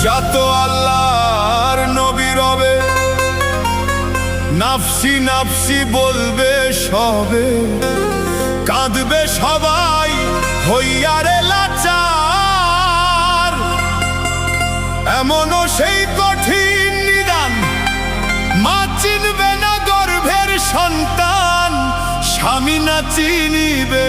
যত আল্লাহর নবী রবে, নাফসি নাফসি বলবে সবে, কাঁদবে সবাই হইয়া রে লাচার। এমনও সেই কঠিন নিদান, মা চিনবে না গর্ভের সন্তান, স্বামী না চিনিবে